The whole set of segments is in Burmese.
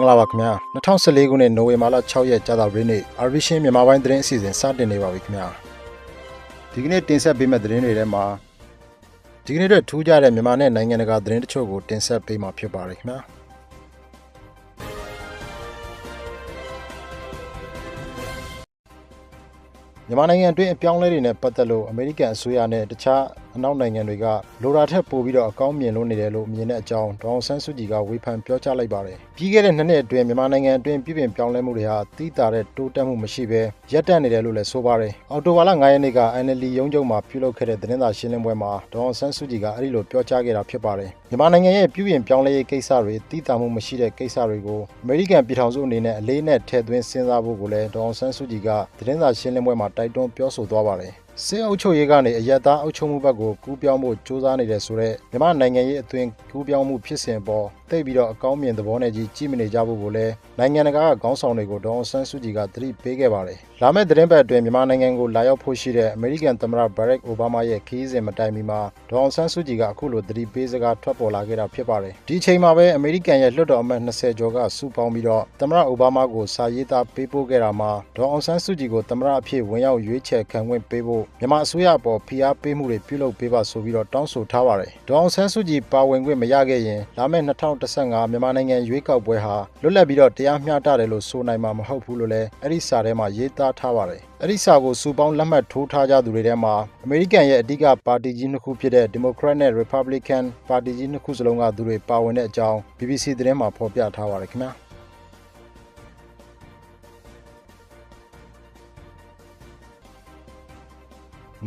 ္ဂလာပါခင်ဗျာ2014ခုနှစ်နိုဝင်ဘာလ6ရက်ကြာသပတေးနေ့ Arvision မြန်မာပိုင်းသတင်းအစီအစဉ်စတင်နေပါပြီခင်ဗျာဒီကနေ့တင်ဆက်ပေးမယ့်သတင်းတွေထဲမှာဒီကနေ့အတွက်ထူးခြားတဲ့မြန်မာနဲ့နိုင်ငံတကာသတင်းတချို့ကိုတင်ဆက်ပေးမှာဖြစ်ပါတယ်ခင်ဗျာမြန်မာနိုင်ငံအတွင်းအပြောင်းအလဲတွေနဲ့ပတ်သက်လို့အမေရိကန်အစိုးရနဲ့တခြားအနောက်နိုင်ငံတွေကလိုရာထက်ပိုပြီးတော့အကောင်းမြင်လို့နေတယ်လို့မြင်တဲ့အကြောင်းဒေါအောင်ဆန်းစုကြည်ကဝေဖန်ပြောကြားလိုက်ပါတယ်။ပြီးခဲ့တဲ့နှစ်နှစ်အတွင်းမြန်မာနိုင်ငံအတွင်းပြည်ပပြောင်းလဲမှုတွေဟာတိတာတဲ့တိုးတက်မှုမရှိဘဲရပ်တန့်နေတယ်လို့လည်းဆိုပါတယ်။အော်တိုဝါလာ9ရက်နေ့က NLD ရုံးချုပ်မှာပြုလုပ်ခဲ့တဲ့သတင်းစာရှင်းလင်းပွဲမှာဒေါအောင်ဆန်းစုကြည်ကအဲဒီလိုပြောကြားခဲ့တာဖြစ်ပါတယ်။မြန်မာနိုင်ငံရဲ့ပြည်ပပြောင်းလဲရေးကိစ္စတွေတိတာမှုမရှိတဲ့ကိစ္စတွေကိုအမေရိကန်ပြည်ထောင်စုအနေနဲ့အလေးနဲ့ထည့်သွင်းစဉ်းစားဖို့ကိုလည်းဒေါအောင်ဆန်းစုကြည်ကသတင်းစာရှင်းလင်းပွဲမှာတိုက်တွန်းပြောဆိုသွားပါတယ်။စစ်အုပ်ချုပ်ရေးကနေအယက်သားအုပ်ချုပ်မှုဘက်ကိုကူးပြောင်းဖို့စ조사နေတဲ့ဆိုတော့မြန်မာနိုင်ငံရေးအသွင်ကူးပြောင်းမှုဖြစ်စဉ်ပေါ်သိပြီးတော့အကောင်းမြင်သဘောနဲ့ကြီးကြည့်မနေကြဖို့ကိုလည်းနိုင်ငံတကာကခေါင်းဆောင်တွေကိုဒေါအောင်ဆန်းစုကြည်ကသတိပေးခဲ့ပါတယ်။လာမယ့်သတင်းပတ်အတွင်းမြန်မာနိုင်ငံကိုလာရောက်ဖို့ရှိတဲ့အမေရိကန်သမ္မတဘရက်အိုဘားမားရဲ့ခရီးစဉ်မတိုင်မီမှာဒေါအောင်ဆန်းစုကြည်ကအခုလိုသတိပေးစကားထွက်ပေါ်လာခဲ့တာဖြစ်ပါတယ်။ဒီအချိန်မှာပဲအမေရိကန်ရဲ့လွှတ်တော်အမတ်20ကျော်ကစုပေါင်းပြီးတော့သမ္မတအိုဘားမားကိုစာရေးသားပေးပို့ခဲ့တာမှာဒေါအောင်ဆန်းစုကြည်ကိုသမ္မတအဖြစ်ဝင်ရောက်ရွေးချယ်ခံခွင့်ပေးဖို့မြန်မာအစိုးရပေါ်ဖိအားပေးမှုတွေပြုလုပ်ပေးပါဆိုပြီးတော့တောင်းဆိုထားပါတယ်။ဒေါအောင်ဆန်းစုကြည်ပါဝင်ခွင့်မရခဲ့ရင်လာမယ့်2015မြန်မာနိုင်ငံရွေးကောက်ပွဲဟာလွတ်လပ်ပြီးတော့တရားမျှတတယ်လို့ဆိုနိုင်မှာမဟုတ်ဘူးလို့လည်းအဲ့ဒီစာထဲမှာရေးသားထားပါတယ်။အဲ့ဒီစာကိုစုပေါင်းလက်မှတ်ထိုးထားကြသူတွေထဲမှာအမေရိကန်ရဲ့အဓိကပါတီကြီးနှစ်ခုဖြစ်တဲ့ Democrat နဲ့ Republican ပါတီကြီးနှစ်ခုစလုံးကသူတွေပါဝင်တဲ့အကြောင်း BBC သတင်းမှာဖော်ပြထားပါတယ်ခင်ဗျာ။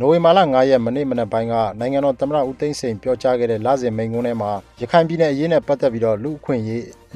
နိုဝင်ဘာလ9ရက်မနေ့မနက်ပိုင်းကနိုင်ငံတော်သမ္မတဦးသိန်းစိန်ပြောကြားခဲ့တဲ့လစဉ်မိန့်ခွန်းထဲမှာရခိုင်ပြည်နယ်အရေးနဲ့ပတ်သက်ပြီးတော့လူ့အခွင့်အ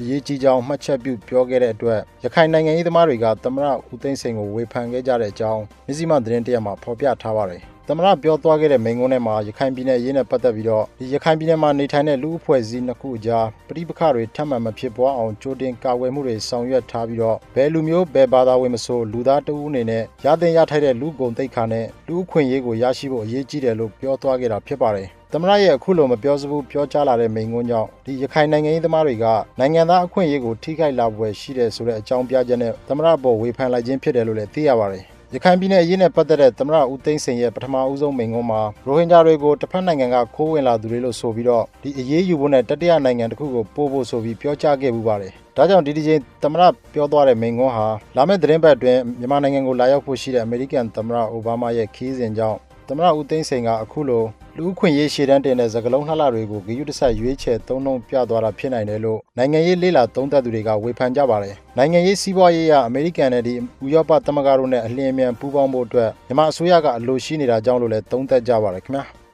ရေးကြီးကြောင်းမှတ်ချက်ပြုပြောခဲ့တဲ့အတွက်ရခိုင်နိုင်ငံရေးသမားတွေကသမ္မတဦးသိန်းစိန်ကိုဝေဖန်ခဲ့ကြတဲ့အကြောင်းမြစည်းမသတင်းတရက်မှာဖော်ပြထားပါတယ်။သမ္မတပြောသွားခဲ့တဲ့မိန့်ခွန်းထဲမှာရခိုင်ပြည်နယ်အရေးနဲ့ပတ်သက်ပြီးတော့ဒီရခိုင်ပြည်နယ်မှာနေထိုင်တဲ့လူအဖွဲ့အစည်းနှစ်ခုအကြားပဋိပက္ခတွေထပ်မံမဖြစ်ပွားအောင်ကြိုတင်ကာကွယ်မှုတွေဆောင်ရွက်ထားပြီးတော့ဘယ်လူမျိုးဘယ်ဘာသာဝင်မဆိုလူသားတဦးအနေနဲ့ရသင့်ရထိုက်တဲ့လူကုန်သိက္ခာနဲ့လူအခွင့်အရေးကိုရရှိဖို့အရေးကြီးတယ်လို့ပြောသွားခဲ့တာဖြစ်ပါတယ်။သမ္မတရဲ့အခုလိုမပြောစဘူးပြောကြားလာတဲ့မိန့်ခွန်းကြောင့်ဒီရခိုင်နိုင်ငံရေးသမားတွေကနိုင်ငံသားအခွင့်အရေးကိုထိခိုက်လာပွဲရှိတယ်ဆိုတဲ့အကြောင်းပြချက်နဲ့သမ္မတပေါ်ဝေဖန်လိုက်ခြင်းဖြစ်တယ်လို့လည်းသိရပါတယ်။ရခိုင်ပြည်နယ်အရေးနဲ့ပတ်သက်တဲ့သမ္မတဦးသိန်းစိန်ရဲ့ပထမဦးဆုံးမိန့်ခွန်းမှာရိုဟင်ဂျာတွေကိုတစ်ဖက်နိုင်ငံကခိုးဝင်လာသူတွေလို့ဆိုပြီးတော့ဒီအရေးယူဖို့နဲ့တတိယနိုင်ငံတစ်ခုကိုပို့ဖို့ဆိုပြီးပြောကြားခဲ့မှုပါတယ်။ဒါကြောင့်ဒီချိန်သမ္မတပြောသွားတဲ့မိန့်ခွန်းဟာလာမယ့်သတင်းပတ်အတွင်းမြန်မာနိုင်ငံကိုလာရောက်ဖို့ရှိတဲ့အမေရိကန်သမ္မတအိုဘားမားရဲ့ခရီးစဉ်ကြောင့်သမ္မတဦးသိန်းစိန်ကအခုလိုလူအခွင့်အရေးရှေ့တန်းတင်တဲ့စကားလုံးနှစ်လတွေကိုဂရုတစိုက်ရွေးချယ်သုံးနှုန်းပြသွားတာဖြစ်နိုင်တယ်လို့နိုင်ငံရေးလေ့လာသုံးသပ်သူတွေကဝေဖန်ကြပါတယ်။နိုင်ငံရေးစီးပွားရေးအမေရိကန်နဲ့ဒီဥရောပသမဂ္ဂတို့နဲ့အလျင်အမြန်ပူးပေါင်းဖို့အတွက်မြန်မာအစိုးရကအလိုရှိနေတာကြောင့်လို့လည်းသုံးသပ်ကြပါတယ်ခင်ဗျာ။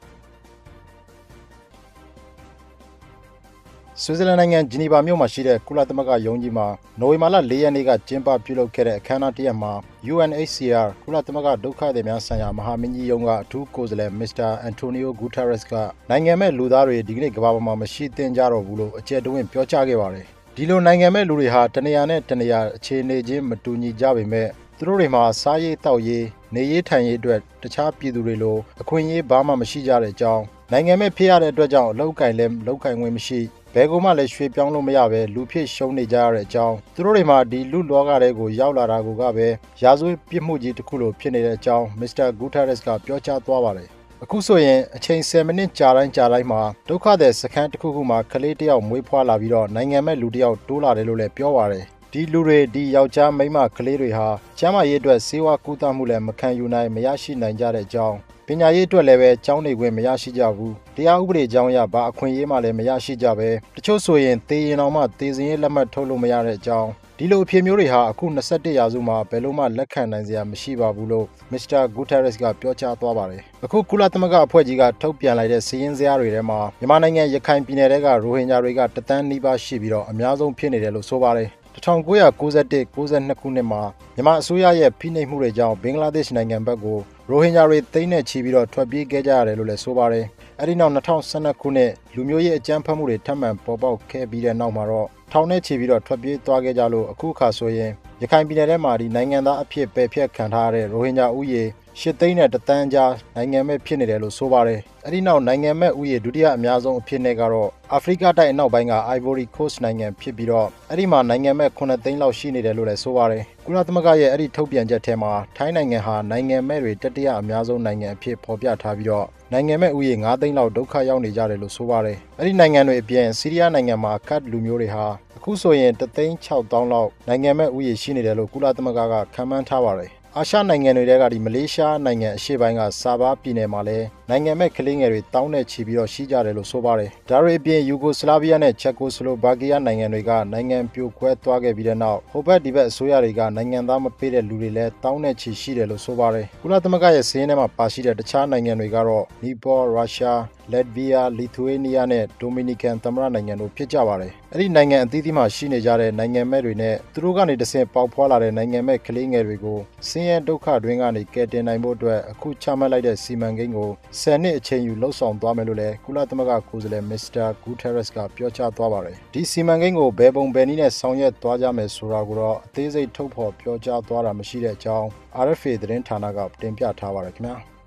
ဆွစ်ဇာလန်နိုင်ငံဂျီနီဗာမြို့မှာရှိတဲ့ကုလသမဂ္ဂရုံးကြီးမှာနိုဝင်ဘာလ4ရက်နေ့ကကျင်းပပြုလုပ်ခဲ့တဲ့အခမ်းအနားတစ်ရပ်မှာ UNHCR ကုလသမဂ္ဂဒုက္ခသည်များဆိုင်ရာမဟာမင်းကြီးရုံးကအထူးကိုယ်စားလှယ်မစ္စတာအန်တိုနီယိုဂူတာရက်စ်ကနိုင်ငံမဲ့လူသားတွေဒီကနေ့ကမ္ဘာပေါ်မှာမရှိသင့်ကြတော့ဘူးလို့အကြံတဝင့်ပြောကြားခဲ့ပါတယ်။ဒီလိုနိုင်ငံမဲ့လူတွေဟာတနေရာနဲ့တနေရာအခြေအနေချင်းမတူညီကြပေမဲ့သူတို့တွေမှာစားရေးတောက်ရေးနေရေးထိုင်ရေးအတွက်တခြားပြည်သူတွေလိုအခွင့်အရေးဘာမှမရှိကြတဲ့အကြောင်းနိုင်ငံမဲ့ဖြစ်ရတဲ့အတွက်ကြောင့်အလောက်ကိုင်လဲလောက်ကိုင်ဝင်မရှိဘယ်ကောမှလည်းရွှေ့ပြောင်းလို့မရပဲလူဖြစ်ရှုံးနေကြရတဲ့အကြောင်းသူတို့တွေမှာဒီလူလောကတွေကိုရောက်လာတာကပဲရာဇဝတ်ပြစ်မှုကြီးတစ်ခုလိုဖြစ်နေတဲ့အကြောင်းမစ္စတာဂူတာရက်စ်ကပြောကြားသွားပါတယ်အခုဆိုရင်အချိန်10မိနစ်ကြာတိုင်းမှာဒုက္ခသည်စခန်းတစ်ခုခုမှာကလေးတစ်ယောက်မွေးဖွားလာပြီးတော့နိုင်ငံမဲ့လူတစ်ယောက်တိုးလာတယ်လို့လည်းပြောပါတယ်ဒီလူတွေဒီယောက်ျားမိန်းမကလေးတွေဟာကျန်းမာရေးအတွက်ဆေးဝါးကုသမှုလည်းမခံယူနိုင်မရရှိနိုင်ကြတဲ့အကြောင်းပညာရေးအတွက်လည်းပဲကျောင်းနေခွင့်မရရှိကြဘူးတရားဥပဒေကြောင်းအရဘာအခွင့်အရေးမှလည်းမရရှိကြပဲတချို့ဆိုရင်သေရင်တော့မှသေစင်ရေးလက်မှတ်ထုတ်လို့မရတဲ့အကြောင်းဒီလိုအဖြစ်မျိုးတွေဟာအခု21ရာစုမှာဘယ်လို့မှလက်ခံနိုင်စရာမရှိပါဘူးလို့မစ္စတာဂူတာရက်စ်ကပြောကြားသွားပါတယ်အခုကုလသမဂ္ဂအဖွဲ့ကြီးကထုတ်ပြန်လိုက်တဲ့စီးရင်စရာတွေထဲမှာမြန်မာနိုင်ငံရခိုင်ပြည်နယ်ကရိုဟင်ဂျာတွေကတသန်းနီးပါးရှိပြီးတော့အများဆုံးဖြစ်နေတယ်လို့ဆိုပါတယ်1991-92 ခုနှစ်မှာမြန်မာအစိုးရရဲ့ဖိနှိပ်မှုတွေကြောင့်ဘင်္ဂလားဒေ့ရှ်နိုင်ငံဘက်ကိုရိုဟင်ဂျာတွေသိန်းနဲ့ချီပြီးတော့ထွက်ပြေးခဲ့ကြရတယ်လို့လည်းဆိုပါတယ်။အဲဒီနောက်2012ခုနှစ်လူမျိုးရေးအကြမ်းဖက်မှုတွေထပ်မံပေါ်ပေါက်ခဲ့ပြီးတဲ့နောက်မှာတော့ထောင်နဲ့ချီပြီးတော့ထွက်ပြေးသွားခဲ့ကြလို့အခုခါဆိုရင်ရခိုင်ပြည်နယ်ထဲမှာဒီနိုင်ငံသားအဖြစ်ပယ်ဖျက်ခံထားရတဲ့ရိုဟင်ဂျာဥယေ 8 သိန်းနဲ့ 1 သန်းကြားနိုင်ငံမဲ့ဖြစ်နေတယ်လို့ဆိုပါတယ်။အဲ့ဒီနောက်နိုင်ငံမဲ့ဥယျာဉ်ဒုတိယအများဆုံးအဖြစ်နဲ့ကတော့အာဖရိကတိုက်အနောက်ပိုင်းက Ivory Coast နိုင်ငံဖြစ်ပြီးတော့အဲ့ဒီမှာနိုင်ငံမဲ့9 သိန်းလောက်ရှိနေတယ်လို့လည်းဆိုပါတယ်။ကုလသမဂ္ဂရဲ့အဲ့ဒီထုတ်ပြန်ချက်ထဲမှာထိုင်းနိုင်ငံဟာနိုင်ငံမဲ့တွေတတိယအများဆုံးနိုင်ငံအဖြစ်ဖော်ပြထားပြီးတော့နိုင်ငံမဲ့ဥယျာဉ်9 သိန်းလောက်ဒုက္ခရောက်နေကြတယ်လို့ဆိုပါတယ်။အဲ့ဒီနိုင်ငံတွေအပြင်ဆီးရီးယားနိုင်ငံမှာကတ်လူမျိုးတွေဟာအခုဆိုရင်1,600,000 လောက်နိုင်ငံမဲ့ဥယျာဉ်ရှိနေတယ်လို့ကုလသမဂ္ဂကခန့်မှန်းထားပါတယ်။အာရှနိုင်ငံတွေကမလေးရှားနိုင်ငံအရှေ့ပိုင်းကဆာဘားပြည်နယ်မှာလည်းနိုင်ငံမဲ့ကလေးငယ်တွေတောင်းနဲ့ချီပြီးတော့ရှိကြတယ်လို့ဆိုပါတယ်။ဒါတွေအပြင်ယူဂိုစလာဗီးယားနဲ့ချက်ကိုစလိုဗာကီးယားနိုင်ငံတွေကနိုင်ငံပြိုကွဲသွားခဲ့ပြီးတဲ့နောက်ဟိုဘက်ဒီဘက်အစိုးရတွေကနိုင်ငံသားမပေးတဲ့လူတွေလည်းတောင်းနဲ့ချီရှိတယ်လို့ဆိုပါတယ်။ကုလသမဂ္ဂရဲ့စာရင်းထဲမှာပါရှိတဲ့တခြားနိုင်ငံတွေကတော့နီပေါ၊ရုရှား၊လက်ဗီးယား၊လီသူယေးနီးယားနဲ့ဒိုမီနီကန်သမ္မတနိုင်ငံတို့ဖြစ်ကြပါတယ်။အဲ့ဒီနိုင်ငံအသီးသီးမှာရှိနေကြတဲ့နိုင်ငံမဲ့တွေနဲ့သူတို့ကနေတဆင့်ပေါက်ဖွာလာတဲ့နိုင်ငံမဲ့ကလေးငယ်တွေကိုဆင်းရဲဒုက္ခတွင်းကနေကယ်တင်နိုင်ဖို့အတွက်အခုချမှတ်လိုက်တဲ့စီမံကိန်းကို10 နှစ်အချိန်ယူလှုပ်ဆောင်သွားမယ်လို့လည်းကုလသမဂ္ဂကိုယ်စားလှယ်မစ္စတာဂူးတဲရက်စ်ကပြောကြားသွားပါတယ်။ဒီစီမံကိန်းကိုဘယ်ပုံဘယ်နည်းနဲ့ဆောင်ရွက်သွားကြမယ်ဆိုတာကိုတော့အသေးစိတ်ထုတ်ဖော်ပြောကြားသွားတာမရှိတဲ့အကြောင်း RFA သတင်းဌာနကတင်ပြထားပါတယ်ခင်ဗျာ။